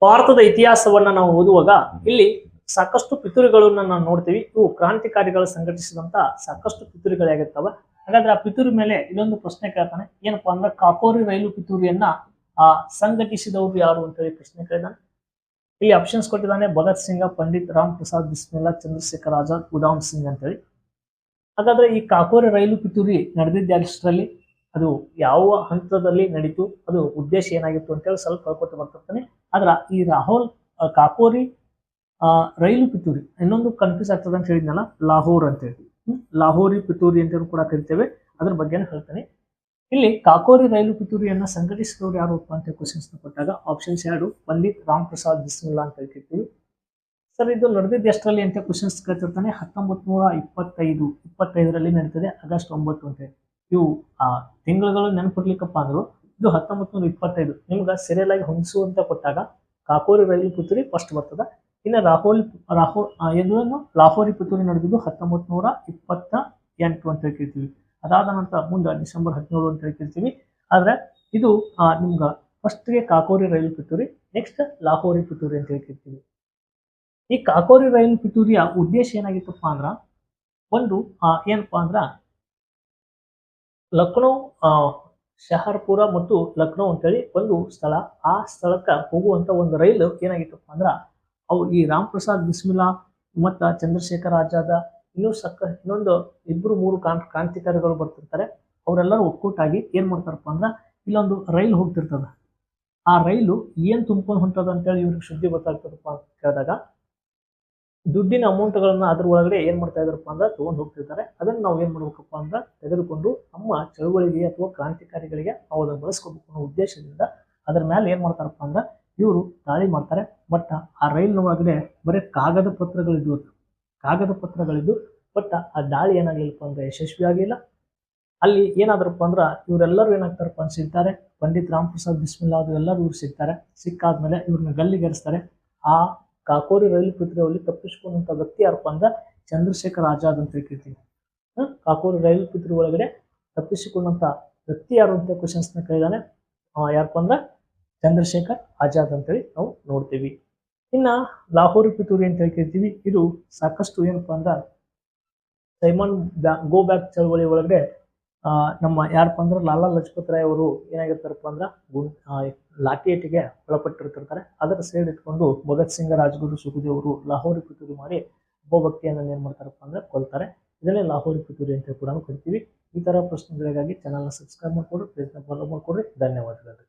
ಭಾರತದ ಇತಿಹಾಸವನ್ನ ನಾವು ಓದುವಾಗ ಇಲ್ಲಿ ಸಾಕಷ್ಟು ಪಿತೂರಿಗಳನ್ನ ನಾವು ನೋಡ್ತೀವಿ. ಇವು ಕ್ರಾಂತಿಕಾರಿಗಳು ಸಂಘಟಿಸಿದಂತ ಸಾಕಷ್ಟು ಪಿತೂರಿಗಳಾಗಿರ್ತಾವ. ಹಾಗಾದ್ರೆ ಆ ಪಿತೂರಿ ಮೇಲೆ ಇನ್ನೊಂದು ಪ್ರಶ್ನೆ ಕೇಳ್ತಾನೆ, ಏನಪ್ಪಾ ಅಂದ್ರೆ ಕಾಕೋರಿ ರೈಲು ಪಿತೂರಿಯನ್ನ ಸಂಘಟಿಸಿದವರು ಯಾರು ಅಂತ ಹೇಳಿ ಪ್ರಶ್ನೆ ಕೇಳಿದಾನೆ. ಇಲ್ಲಿ ಆಪ್ಷನ್ಸ್ ಕೊಟ್ಟಿದ್ದಾನೆ, ಭಗತ್ ಸಿಂಗ್, ಪಂಡಿತ್ ರಾಮ್ ಪ್ರಸಾದ್ ಬಿಸ್ಮಿಲ್ಲಾ, ಚಂದ್ರಶೇಖರ್ ಆಜಾದ್, ಉಧಾಮ್ ಸಿಂಗ್ ಅಂತ ಹೇಳಿ. ಹಾಗಾದ್ರೆ ಈ ಕಾಕೋರಿ ರೈಲು ಪಿತೂರಿ ನಡೆದಿದ್ದಷ್ಟರಲ್ಲಿ ಅದು ಯಾವ ಹಂತದಲ್ಲಿ ನಡೀತು, ಅದು ಉದ್ದೇಶ ಏನಾಗಿತ್ತು ಅಂತ ಹೇಳಿ ಸ್ವಲ್ಪ ಹೇಳ್ಕೊತ ಬರ್ತಿರ್ತಾನೆ. ಆದ್ರ ಈ ರಾಹುಲ್ ಕಾಕೋರಿ ರೈಲು ಪಿತೂರಿ ಇನ್ನೊಂದು ಕನ್ಫ್ಯೂಸ್ ಆಗ್ತದೆ ಅಂತ ಹೇಳಿದ್ನಲ್ಲ, ಲಾಹೋರ್ ಅಂತ ಹೇಳಿ, ಲಾಹೋರಿ ಪಿತೂರಿ ಅಂತ ಕೂಡ ಕರಿತೇವೆ. ಅದ್ರ ಬಗ್ಗೆ ಹೇಳ್ತಾನೆ. ಇಲ್ಲಿ ಕಾಕೋರಿ ರೈಲು ಪಿತೂರಿಯನ್ನ ಸಂಘಟಿಸಿದವರು ಯಾರು ಅಂತ ಕ್ವಶನ್ಸ್ ಕೊಟ್ಟಾಗ ಆಪ್ಷನ್ಸ್ 2 ಪಂಡಿತ್ ರಾಮ್ ಪ್ರಸಾದ್ ಬಿಸ್ಮಿಲ್ಲಾ ಅಂತ ಹೇಳ್ತಿರ್ತೀವಿ. ಸರ್ ಇದು ನಡೆದಿದ್ದು ಎಷ್ಟರಲ್ಲಿ ಅಂತ ಕ್ವಶನ್ಸ್ ಕೇಳ್ತಿರ್ತಾನೆ. 1925 ನಡೀತದೆ, ಆಗಸ್ಟ್ 9 ಅಂತ ಹೇಳಿ. ಇವು ತಿಂಗಳುಗಳು ನೆನಪಿರ್ಲಿಕ್ಕಪ್ಪ ಅಂದ್ರು ಇದು 1925. ನಿಮ್ಗೆ ಸೀರಿಯಲ್ ಆಗಿ ಹೊಂದಿಸುವಂತ ಕೊಟ್ಟಾಗ ಕಾಕೋರಿ ರೈಲು ಪಿತೂರಿ ಫಸ್ಟ್ ಬರ್ತದ. ಇನ್ನು ಲಾಹೋರಿ ಪಿತೂರಿ ನಡೆದಿದ್ದು 1928 ಅಂತ ಹೇಳ್ತಿರ್ತೀವಿ. ಅದಾದ ನಂತರ ಮುಂದೆ ಡಿಸೆಂಬರ್ 17 ಅಂತ ಹೇಳ್ತಿರ್ತೀವಿ. ಆದ್ರೆ ಇದು ನಿಮ್ಗ ಫಸ್ಟ್ಗೆ ಕಾಕೋರಿ ರೈಲು ಪಿತೂರಿ, ನೆಕ್ಸ್ಟ್ ಲಾಹೋರಿ ಪಿತೂರಿ ಅಂತ ಹೇಳ್ತಿರ್ತೀವಿ. ಈ ಕಾಕೋರಿ ರೈಲು ಪಿತೂರಿಯ ಉದ್ದೇಶ ಏನಾಗಿತ್ತಪ್ಪ ಅಂದ್ರ, ಒಂದು ಏನಪ್ಪಾ ಅಂದ್ರ ಲಕ್ನೋ ಶಹರ್ಪುರ ಮತ್ತು ಲಕ್ನೋ ಅಂತೇಳಿ ಒಂದು ಸ್ಥಳ, ಆ ಸ್ಥಳಕ್ಕೆ ಹೋಗುವಂತ ಒಂದು ರೈಲು ಏನಾಗಿತ್ತಪ್ಪ ಅಂದ್ರ ಅವು ಈ ರಾಮ್ ಪ್ರಸಾದ್ ಬಿಸ್ಮಿಲ್ಲಾ ಮತ್ತ ಚಂದ್ರಶೇಖರ್ ಆಜಾದ ಇನ್ನೊಂದು 2-3 ಕ್ರಾಂತಿಕಾರಿಗಳು ಬರ್ತಿರ್ತಾರೆ. ಅವರೆಲ್ಲರೂ ಒಕ್ಕೂಟಾಗಿ ಏನ್ ಮಾಡ್ತಾರಪ್ಪ ಅಂದ್ರ ಇಲ್ಲೊಂದು ರೈಲು ಹೋಗ್ತಿರ್ತದ. ಆ ರೈಲು ಏನ್ ತುಂಬ್ಕೊಂಡು ಹೊಂಟದ ಅಂತೇಳಿ ಇವ್ರಿಗೆ ಸುದ್ದಿ ಗೊತ್ತಾಗ್ತದಪ್ಪ ಅಂತ ಕೇಳಿದಾಗ ದುಡ್ಡಿನ ಅಮೌಂಟ್ಗಳನ್ನ ಅದ್ರ ಒಳಗಡೆ ಏನ್ ಮಾಡ್ತಾ ಇದಾರಪ್ಪ ಅಂದ್ರೆ ತಗೊಂಡು ಹೋಗ್ತಿರ್ತಾರೆ. ಅದನ್ನ ನಾವು ಏನ್ ಮಾಡ್ಬೇಕಪ್ಪ ಅಂದ್ರೆ ತೆಗೆದುಕೊಂಡು ನಮ್ಮ ಚಳುವಳಿಗೆ ಅಥವಾ ಕ್ರಾಂತಿಕಾರಿಗಳಿಗೆ ನಾವು ಅದನ್ನ ಬಳಸ್ಕೋಬೇಕು ಅನ್ನೋ ಉದ್ದೇಶದಿಂದ ಅದ್ರ ಮೇಲೆ ಏನ್ ಮಾಡ್ತಾರಪ್ಪ ಅಂದ್ರೆ ಇವರು ದಾಳಿ ಮಾಡ್ತಾರೆ. ಬಟ್ ಆ ರೈಲಿನ ಒಳಗಡೆ ಬರೀ ಕಾಗದ ಪತ್ರಗಳಿದ್ದು ಬಟ್ ಆ ದಾಳಿ ಏನಾಗ್ಲಿಲ್ಲಪ್ಪ ಅಂದ್ರೆ ಯಶಸ್ವಿ ಆಗಿಲ್ಲ. ಅಲ್ಲಿ ಏನಾದ್ರಪ್ಪ ಅಂದ್ರ ಇವರೆಲ್ಲರೂ ಏನಾಗ್ತಾರಪ್ಪ ಅಂತ ಸಿಗ್ತಾರೆ. ಪಂಡಿತ್ ರಾಮ್ ಪ್ರಸಾದ್ ಬಿಸ್ಮಿಲ್ಲಾ ಅದು ಎಲ್ಲರೂ ಇವ್ರು ಸಿಗ್ತಾರೆ. ಸಿಕ್ಕಾದ್ಮೇಲೆ ಇವ್ರನ್ನ ಗಲ್ಲಿಗೇರಿಸ್ತಾರೆ. ಆ ಕಾಕೋರಿ ರೈಲು ಪಿತೂರಿಯಲ್ಲಿ ತಪ್ಪಿಸಿಕೊಂಡಂತ ವ್ಯಕ್ತಿ ಯಾರಪ್ಪ ಅಂದ್ರೆ ಚಂದ್ರಶೇಖರ್ ಆಜಾದ್ ಅಂತ ಹೇಳ್ತೀವಿ. ಕಾಕೋರಿ ರೈಲು ಪಿತೂರಿ ಒಳಗಡೆ ತಪ್ಪಿಸಿಕೊಂಡಂತ ವ್ಯಕ್ತಿ ಯಾರು ಅಂತ ಕ್ವಶನ್ಸ್ ನ ಕೇಳಿದಾನೆ. ಯಾರಪ್ಪ ಅಂದ್ರೆ ಚಂದ್ರಶೇಖರ್ ಆಜಾದ್ ಅಂತೇಳಿ ನಾವು ನೋಡ್ತೀವಿ. ಇನ್ನ ಲಾಹೋರಿ ಪಿತೂರಿ ಅಂತ ಹೇಳ್ತಿರ್ತೀವಿ. ಇದು ಸಾಕಷ್ಟು ಏನಪ್ಪಾ ಅಂದ್ರ ಸೈಮನ್ ಗೋ ಬ್ಯಾಕ್ ಚಳವಳಿ ಒಳಗಡೆ ನಮ್ಮ ಯಾರಪ್ಪ ಅಂದ್ರೆ ಲಾಲಾ ಲಜಪತ್ ರಾಯ್ ಅವರು ಏನಾಗಿರ್ತಾರಪ್ಪ ಅಂದ್ರ ಲಾಠಿಯೇಟಿಗೆ ಒಳಪಟ್ಟಿರ್ತಿರ್ತಾರೆ. ಅದರ ಸೈಡ್ ಇಟ್ಕೊಂಡು ಭಗತ್ ಸಿಂಗ್, ರಾಜ್ಗುರು, ಸುಖದೇವ್ ಅವರು ಲಾಹೋರಿ ಪಿತೂರಿ ಮಾಡಿ ಒಬ್ಬ ವ್ಯಕ್ತಿಯನ್ನ ಏನ್ ಮಾಡ್ತಾರಪ್ಪ ಅಂದ್ರೆ ಕೊಲ್ತಾರೆ. ಇದನ್ನೇ ಲಾಹೋರಿ ಪಿತೂರಿ ಅಂತ ಕೂಡ ಕರಿತೀವಿ. ಈ ತರ ಪ್ರಶ್ನೆಗಳಿಗಾಗಿ ಚಾನಲ್ನ ಸಬ್ಸ್ಕ್ರೈಬ್ ಮಾಡ್ಕೊಡ್ರಿ, ಫೇಸ್ಬುಕ್ ಫಾಲೋ ಮಾಡ್ಕೊಡ್ರಿ. ಧನ್ಯವಾದಗಳು.